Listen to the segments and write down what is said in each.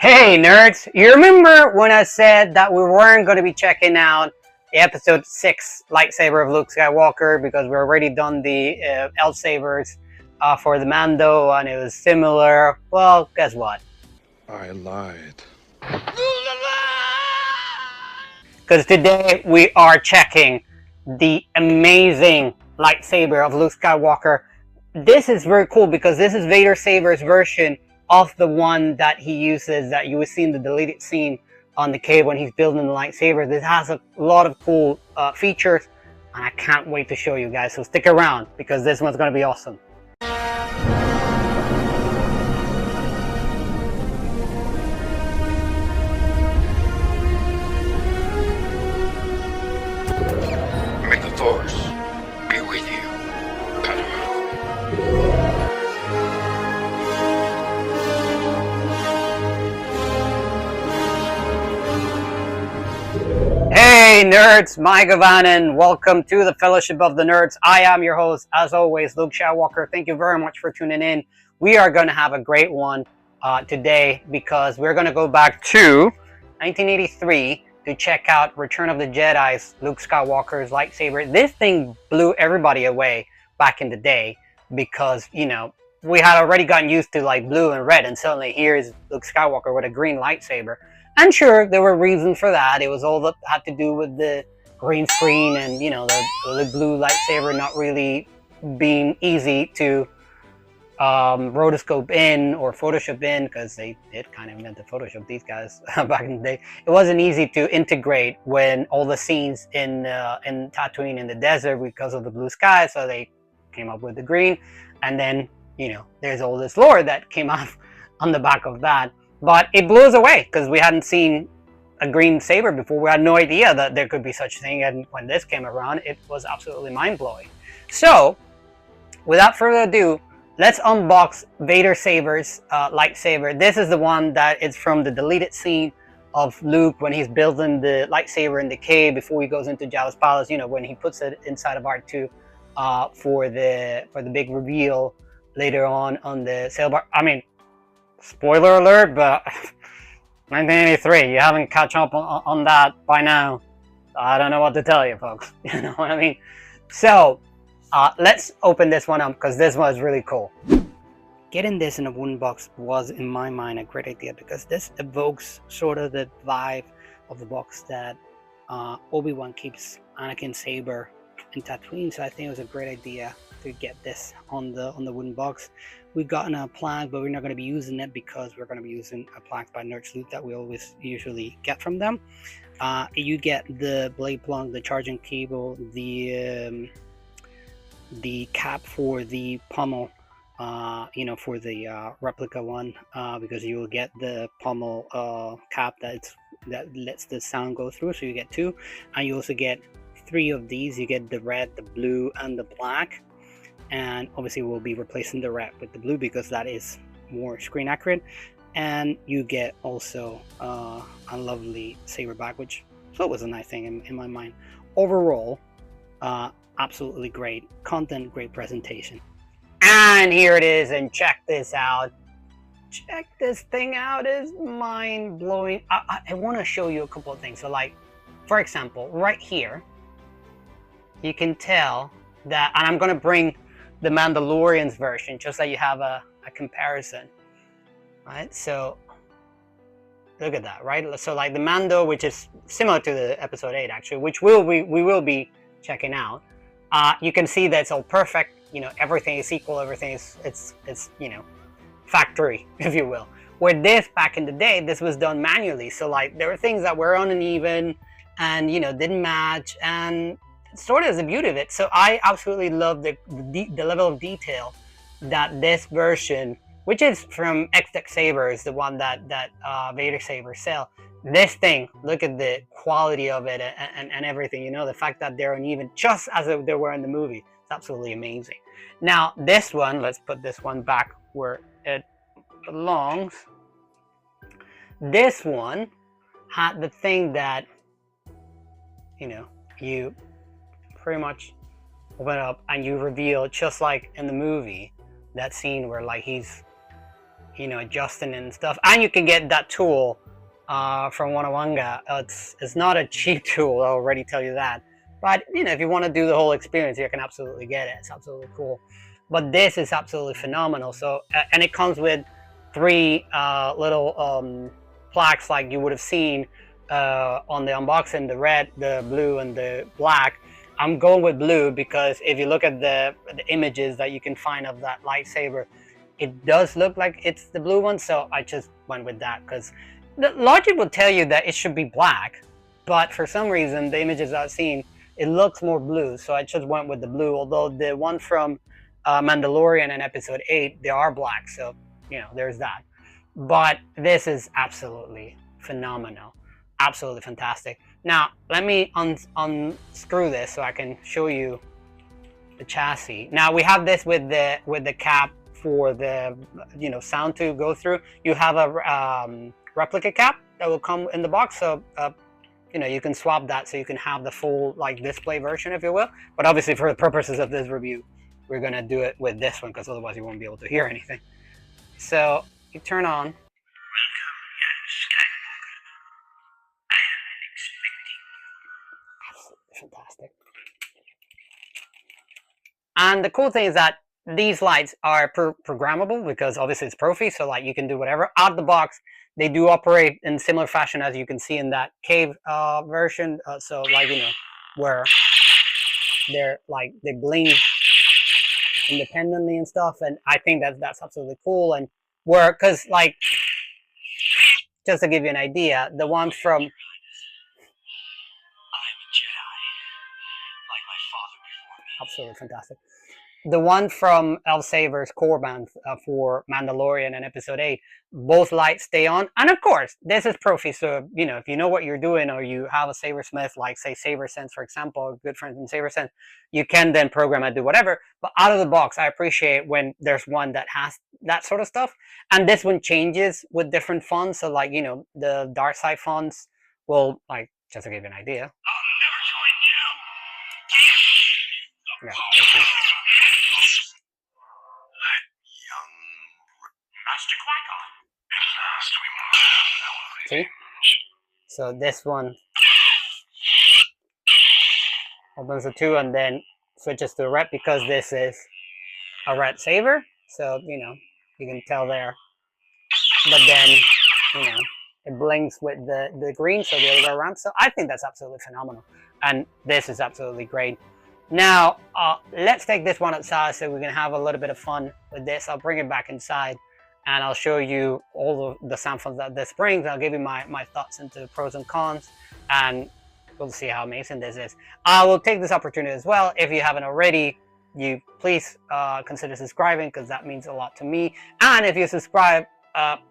Hey nerds, you remember when I said that we weren't going to be checking out the episode 6 lightsaber of Luke Skywalker because we already done the L sabers for the Mando and it was similar? Well, guess what? I lied. Because today we are checking the amazing lightsaber of Luke Skywalker. This is very cool because this is Vader Saber's version of the one that he uses that you will see in the deleted scene on the cave when he's building the lightsaber. This has a lot of cool features and I can't wait to show you guys, so stick around because this one's going to be awesome. May the Force be with you, Padawan. Hey nerds, Mike Gavanen, welcome to the Fellowship of the Nerds. I am your host, as always, Luke Skywalker. Thank you very much for tuning in. We are going to have a great one today because we're going to go back to 1983 to check out Return of the Jedi's Luke Skywalker's lightsaber. This thing blew everybody away back in the day because, you know, we had already gotten used to like blue and red, and suddenly here's Luke Skywalker with a green lightsaber. And sure, there were reasons for that. It was all that had to do with the green screen and, you know, the blue lightsaber not really being easy to rotoscope in or Photoshop in, because they did kind of invent the Photoshop, these guys, back in the day. It wasn't easy to integrate when all the scenes in Tatooine in the desert because of the blue sky, so they came up with the green. And then, you know, there's all this lore that came out on the back of that. But it blew us away because we hadn't seen a green saber before. We had no idea that there could be such a thing, and when this came around, it was absolutely mind-blowing. So, without further ado, let's unbox Vader Saber's lightsaber. This is the one that is from the deleted scene of Luke when he's building the lightsaber in the cave before he goes into Jabba's palace. You know, when he puts it inside of R2 for the big reveal later on the sailbar. I mean, spoiler alert, but 1983, you haven't caught up on that by now. I don't know what to tell you, folks. You know what I mean? So, let's open this one up because this one is really cool. Getting this in a wooden box was, in my mind, a great idea because this evokes sort of the vibe of the box that Obi-Wan keeps Anakin's saber in Tatooine. So I think it was a great idea to get this on the wooden box. We've gotten a plaque, but we're not going to be using it because we're going to be using a plaque by Nerds Loot that we always usually get from them. You get the blade plug, the charging cable, the cap for the pommel, you know, for the replica one, because you will get the pommel cap that lets the sound go through. So you get 2, and you also get 3 of these. You get the red, the blue, and the black. And obviously we'll be replacing the red with the blue because that is more screen accurate. And you get also a lovely saber back, which so was a nice thing in my mind. Overall, absolutely great content, great presentation. And here it is, and check this out. Check this thing out, it's mind-blowing. I want to show you a couple of things. So like, for example, right here, you can tell that, and I'm going to bring the Mandalorian's version, just so you have a comparison, right? So look at that, right? So like the Mando, which is similar to the episode 8 actually, which we will be checking out. You can see that it's all perfect. You know, everything is equal. Everything is it's you know, factory, if you will. Where this back in the day, this was done manually. So like there were things that were uneven and, you know, didn't match, and sort of is the beauty of it. So I absolutely love the level of detail that this version, which is from X-Tech Sabers, the one that Vader Sabers sell. This thing, look at the quality of it and everything. You know, the fact that they're uneven, just as they were in the movie. It's absolutely amazing. Now this one, let's put this one back where it belongs. This one had the thing that, you know, you pretty much open it up and you reveal, just like in the movie, that scene where like he's adjusting and stuff. And you can get that tool from Wanawanga. It's not a cheap tool, I'll already tell you that. But if you want to do the whole experience, you can absolutely get it. It's absolutely cool. But this is absolutely phenomenal. So and it comes with 3 little plaques like you would have seen on the unboxing: the red, the blue, and the black. I'm going with blue because if you look at the images that you can find of that lightsaber, it does look like it's the blue one. So I just went with that because the logic will tell you that it should be black, but for some reason the images I've seen, it looks more blue, so I just went with the blue. Although the one from Mandalorian in episode 8, they are black, so there's that. But this is absolutely phenomenal, absolutely fantastic. Now let me unscrew this so I can show you the chassis. Now we have this with the cap for the sound to go through. You have a replica cap that will come in the box, so you can swap that so you can have the full display version, if you will. But obviously for the purposes of this review, we're gonna do it with this one because otherwise you won't be able to hear anything. So you turn on. Absolutely fantastic. And the cool thing is that these lights are programmable because obviously it's Profi, so you can do whatever. Out the box, they do operate in similar fashion as you can see in that cave version. So where they're they blink independently and stuff, and I think that's absolutely cool. And because just to give you an idea, the one from absolutely fantastic. The one from El Saber's core band for Mandalorian and episode 8, both lights stay on. And of course, this is Profi, so if you know what you're doing, or you have a Sabersmith, like say SaberSense, for example, good friends in SaberSense, you can then program and do whatever. But out of the box, I appreciate when there's one that has that sort of stuff. And this one changes with different fonts. So the dark side fonts will, just to give you an idea. I'll never join you. Yeah, see? So this one opens the 2 and then switches to a red because this is a red saber. So you can tell there. But then it blinks with the green, so the other way around. So I think that's absolutely phenomenal, and this is absolutely great. Now let's take this one outside so we can have a little bit of fun with this. I'll bring it back inside and I'll show you all of the sound fun that this brings. I'll give you my thoughts into pros and cons, and we'll see how amazing this is. I will take this opportunity as well, if you haven't already, you please consider subscribing because that means a lot to me. And if you subscribe,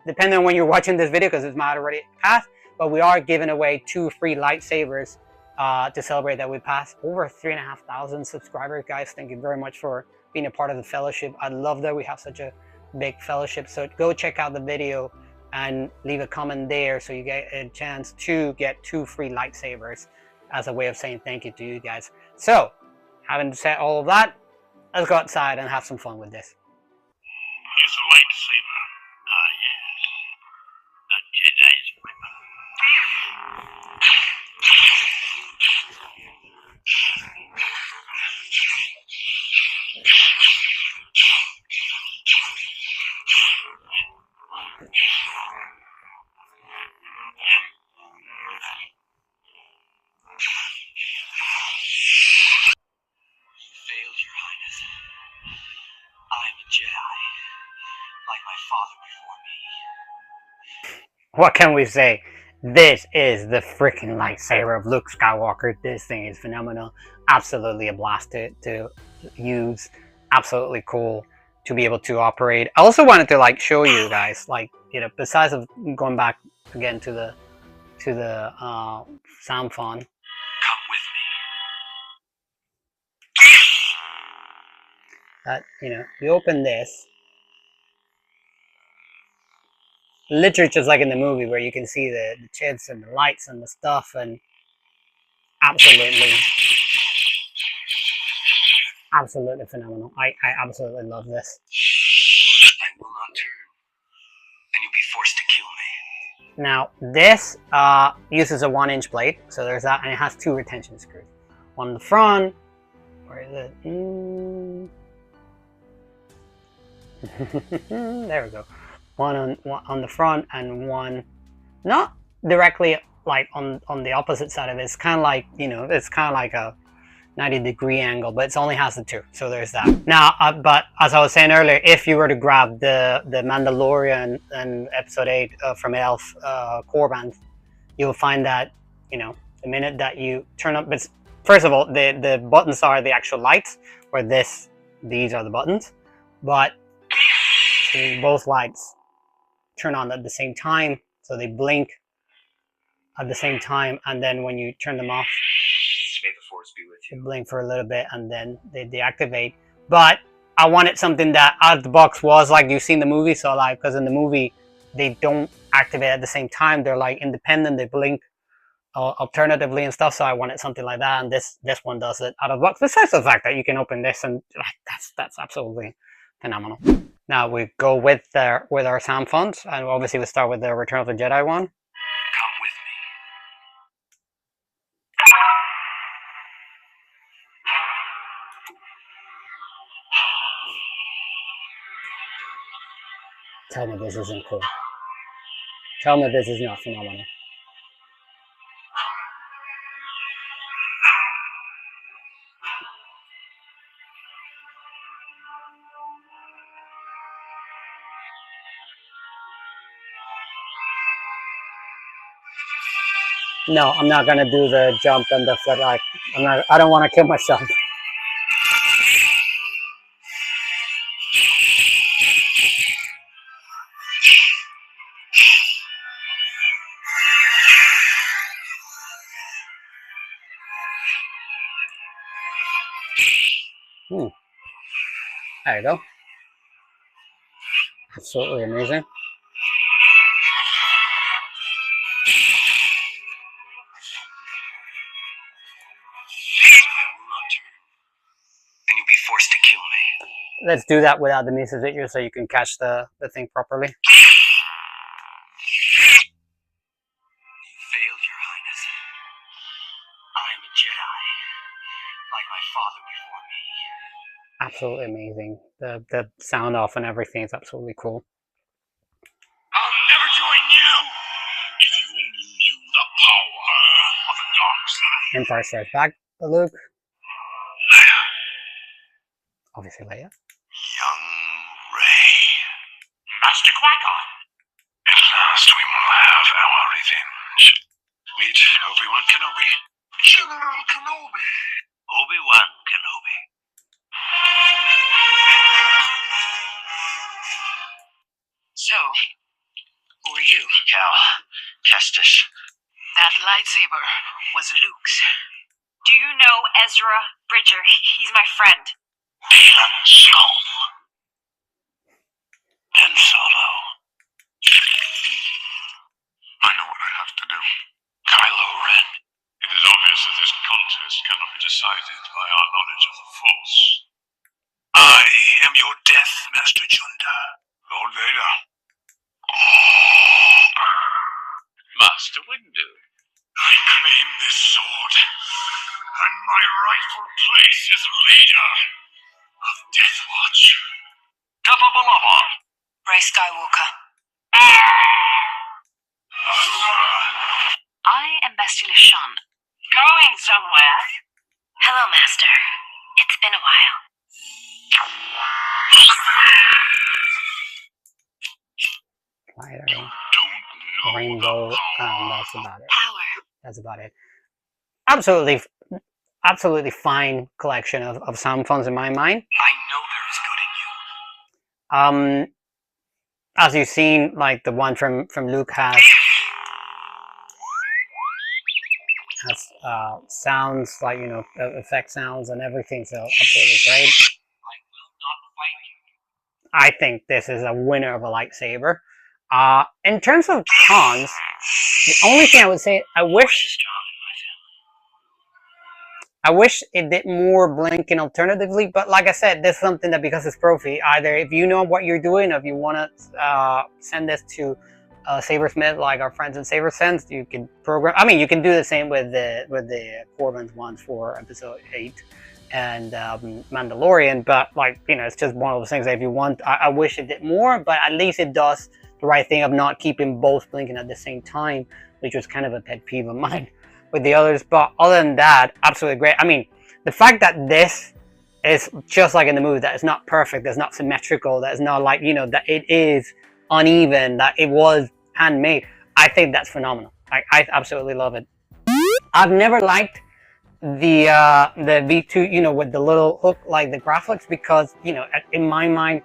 depending on when you're watching this video, because it's not already passed, but we are giving away 2 free lightsabers to celebrate that we passed over 3,500 subscribers. Guys, thank you very much for being a part of the fellowship. I love that we have such a big fellowship. So go check out the video and leave a comment there so you get a chance to get 2 free lightsabers as a way of saying thank you to you guys. So having said all of that, let's go outside and have some fun with this. Here's a lightsaber. Yes. A Jedi's weapon. Failed, Your Highness. I'm a Jedi, like my father before me. What can we say? This is the freaking lightsaber of Luke Skywalker. This thing is phenomenal. Absolutely a blast to use. Absolutely cool to be able to operate. I also wanted to show you guys, besides of going back again to the sound font. Come with me. That you open this, literally just like in the movie where you can see the chids and the lights and the stuff, and absolutely phenomenal. I absolutely love this. I will not turn. forced to kill me. Now this uses a 1-inch blade, so there's that, and it has 2 retention screws. One in the front, where is it? There we go. One on the front, and one not directly like on the opposite side of it. It's kind of like, you know, it's kind of like a 90-degree angle, but it only has the 2, so there's that. Now but as I was saying earlier, if you were to grab the Mandalorian and episode 8 from Elf core band, you'll find that, you know, the minute that you turn up, but first of all, the buttons are the actual lights, where these are the buttons, but see, both lights turn on at the same time, so they blink at the same time, and then when you turn them off, May the force be with they you. blink for a little bit and then they deactivate. But I wanted something that out of the box was like you've seen the movie So Alive, because in the movie they don't activate at the same time, they're like independent, they blink alternatively and stuff, so I wanted something like that, and this one does it out of the box, besides the fact that you can open this, and that's absolutely phenomenal. Now we go with our sound fonts, and obviously we start with the Return of the Jedi one. Come with me. Tell me this isn't cool. Tell me this is not phenomenal. No, I'm not gonna do the jump and the flip. Like, I don't want to kill myself. There you go. Absolutely amazing. And you'll be forced to kill me. Let's do that without the music video so you can catch the thing properly. You failed, Your Highness. I am a Jedi, like my father before me. Absolutely amazing. The sound off and everything is absolutely cool. I'll never join you! If you only knew the power of the dark side. Empire Strikes Back, Luke. Obviously Leia. Young Rey. Master Qui-Gon. At last we will have our revenge. Meet Obi-Wan Kenobi. General Kenobi. Obi-Wan Kenobi. So, who are you? Cal Kestis. That lightsaber was Luke's. Do you know Ezra Bridger? He's my friend. Baylan Skoll. Ben Solo. I know what I have to do. Kylo Ren. It is obvious that this contest cannot be decided by our knowledge of the Force. I am your death, Master Junda. Lord Vader. Master Windu. I claim this sword, and my rightful place as leader of Death Watch. Kappa Balaba. Rey Skywalker. I am Bastila Shan. Going somewhere? Hello, Master. It's been a while. Lighter, Don't know rainbow, the power. that's about it. Power. That's about it. Absolutely fine collection of sound fonts in my mind. I know there is good in you. As you've seen, like the one from Luke has sounds like, you know, effect sounds and everything, so absolutely great. I will not fight you. I think this is a winner of a lightsaber. In terms of cons, the only thing I would say, I wish it did more blinking alternatively, but like I said, this is something that, because it's Profi, either if you know what you're doing, or if you want to send this to Sabersmith, like our friends in SaberSense. You can program. I mean, you can do the same with the Corbin's ones for episode 8 and Mandalorian. But like, you know, it's just one of those things that if you want, I wish it did more, but at least it does the right thing of not keeping both blinking at the same time, which was kind of a pet peeve of mine with the others. But other than that, absolutely great. I mean, the fact that this is just like in the movie, that it's not perfect, that's not symmetrical, that's not like, you know, that it is uneven, that it was handmade, I think that's phenomenal. I absolutely love it. I've never liked the V2, you know, with the little hook, like the graphics, because, you know, in my mind,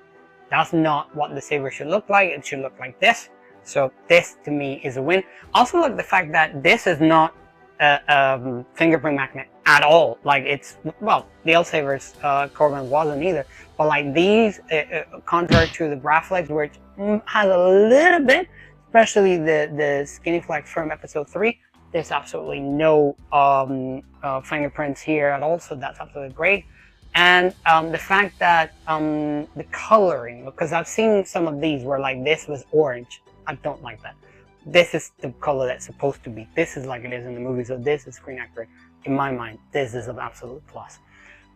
that's not what the saber should look like. It should look like this. So this to me is a win. Also, like the fact that this is not a fingerprint magnet at all. Like it's, well, the L-Saber's Corbin wasn't either, but like these, contrary to the Graflex, which has a little bit, especially the Skinny Flex from episode 3, there's absolutely no fingerprints here at all, so that's absolutely great. And the fact that the coloring, because I've seen some of these where like this was orange, I don't like that. This is the color that's supposed to be. This is like it is in the movie, so this is screen accurate. In my mind, this is an absolute plus.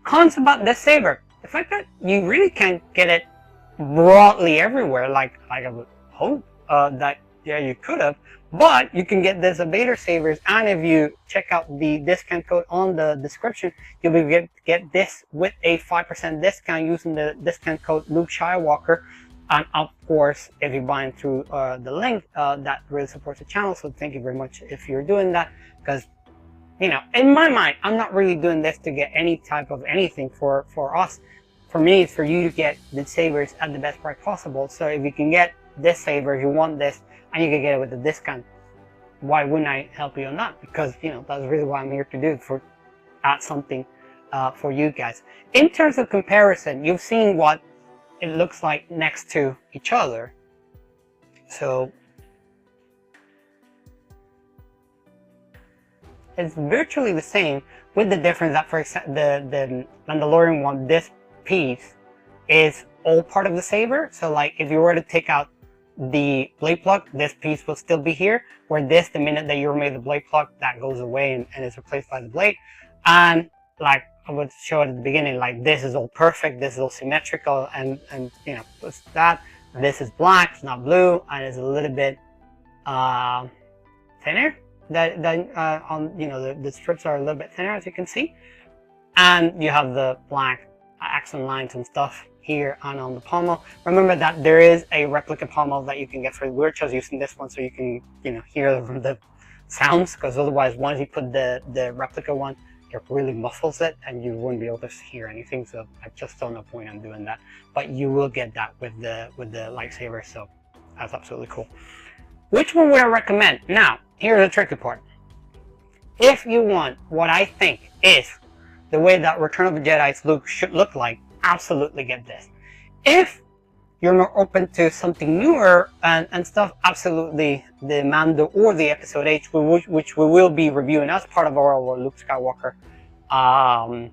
Cons about this saber: the fact that you really can't get it broadly everywhere, like I would hope that you could have. But you can get this at Vader Sabers, and if you check out the discount code on the description, you'll be get this with a 5% discount using the discount code Luke Skywalker. And of course, if you're buying through the link, that really supports the channel. So thank you very much if you're doing that, because, you know, in my mind, I'm not really doing this to get any type of anything for us. For me, it's for you to get the sabers at the best price possible. So if you can get this saber, if you want this, and you can get it with a discount, why wouldn't I help you on that? Because, you know, that's really what I'm here to do, for add something for you guys. In terms of comparison, you've seen what it looks like next to each other. So it's virtually the same, with the difference that, for example, the Mandalorian one, this piece is all part of the saber. So like if you were to take out the blade plug, this piece will still be here, where this, the minute that you remove the blade plug, that goes away and is replaced by the blade. And like I would show at the beginning, like this is all perfect, this is all symmetrical, and you know, it's that. This is black, it's not blue, and it's a little bit thinner. That on, you know, the strips are a little bit thinner, as you can see, and you have the black accent lines and stuff here and on the pommel. Remember that there is a replica pommel that you can get for the we're just using this one so you can, you know, hear the sounds, because otherwise once you put the replica one, it really muffles it and you wouldn't be able to hear anything. So I just don't know point on doing that, but you will get that with the lightsaber, so that's absolutely cool. Which one would I recommend? Now here's the tricky part. If you want what I think is the way that Return of the Jedi's Luke should look like, absolutely get this. If you're more open to something newer and stuff, absolutely the Mando or the Episode 8, which we will be reviewing as part of our Luke Skywalker on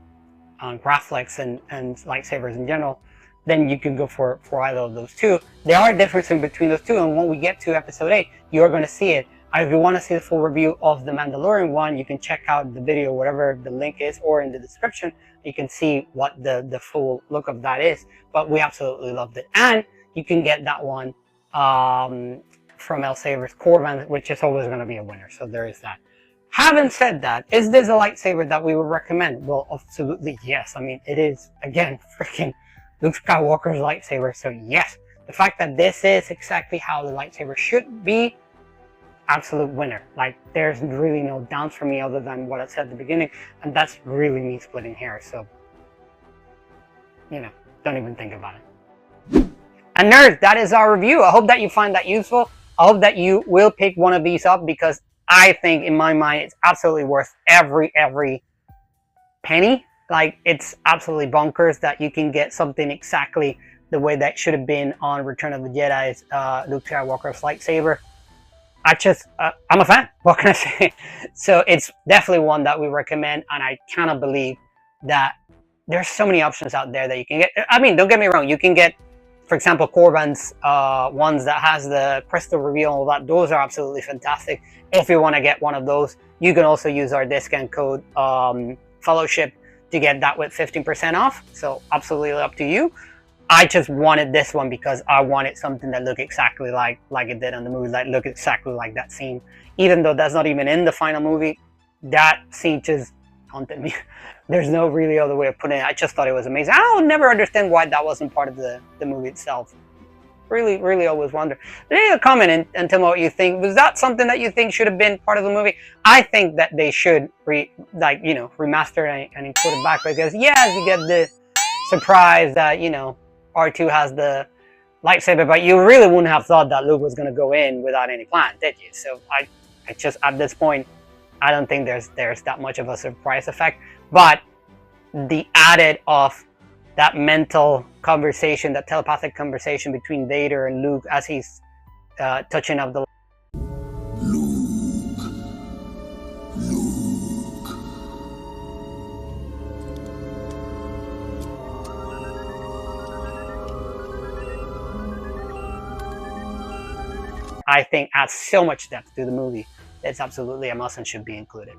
Graflex and lightsabers in general, then you can go for either of those two. There are differences between those two, and when we get to Episode 8, you're going to see it. If you want to see the full review of the Mandalorian one, you can check out the video, whatever the link is, or in the description. You can see what the full look of that is. But we absolutely loved it. And you can get that one from L-Saber's Corbin, which is always going to be a winner. So there is that. Having said that, is this a lightsaber that we would recommend? Well, absolutely yes. I mean, it is, again, freaking Luke Skywalker's lightsaber. So yes, the fact that this is exactly how the lightsaber should be, absolute winner. Like, there's really no downs for me other than what I said at the beginning, and that's really me splitting hairs. So, you know, don't even think about it. And nerds, that is our review. I hope that you find that useful. I hope that you will pick one of these up, because I think, in my mind, it's absolutely worth every penny. Like, it's absolutely bonkers that you can get something exactly the way that should have been on Return of the Jedi's Luke Skywalker's lightsaber. I'm a fan. What can I say? So it's definitely one that we recommend, and I cannot believe that there's so many options out there that you can get. I mean, don't get me wrong, you can get for example, Corbin's ones that has the crystal reveal and all that, those are absolutely fantastic. If you want to get one of those, you can also use our discount code Fellowship to get that with 15% off. So absolutely up to you. I just wanted this one because I wanted something that looked exactly like it did in the movie, like look exactly like that scene. Even though that's not even in the final movie, that scene just haunted me. There's no really other way of putting it. I just thought it was amazing. I'll never understand why that wasn't part of the movie itself. Really always wonder. Leave a comment and tell me what you think. Was that something that you think should have been part of the movie? I think that they should remaster and put it back, because yes, you get the surprise that, you know, R2 has the lightsaber, but you really wouldn't have thought that Luke was going to go in without any plan, did you? So I just, at this point, I don't think there's that much of a surprise effect. But the added of that mental conversation, that telepathic conversation between Vader and Luke as he's touching up the I think adds so much depth to the movie. It's absolutely a must and should be included.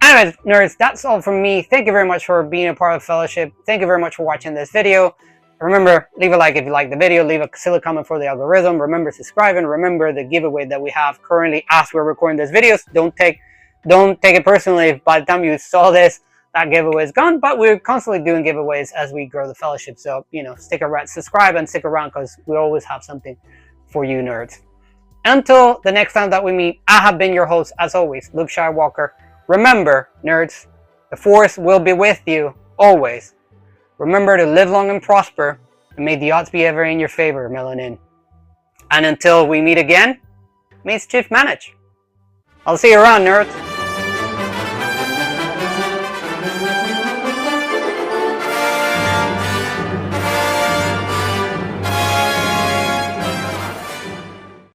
Anyways, nerds, that's all from me. Thank you very much for being a part of Fellowship. Thank you very much for watching this video. Remember, leave a like if you like the video. Leave a silly comment for the algorithm. Remember, subscribing. Remember the giveaway that we have currently as we're recording these videos. Don't take it personally if by the time you saw this, that giveaway is gone. But we're constantly doing giveaways as we grow the Fellowship. So, you know, stick around, subscribe and stick around, because we always have something for you nerds. Until the next time that we meet, I have been your host, as always, Luke Skywalker. Remember, nerds, the Force will be with you, always. Remember to live long and prosper, and may the odds be ever in your favor, Melanin. And until we meet again, mischief manage. I'll see you around, nerds.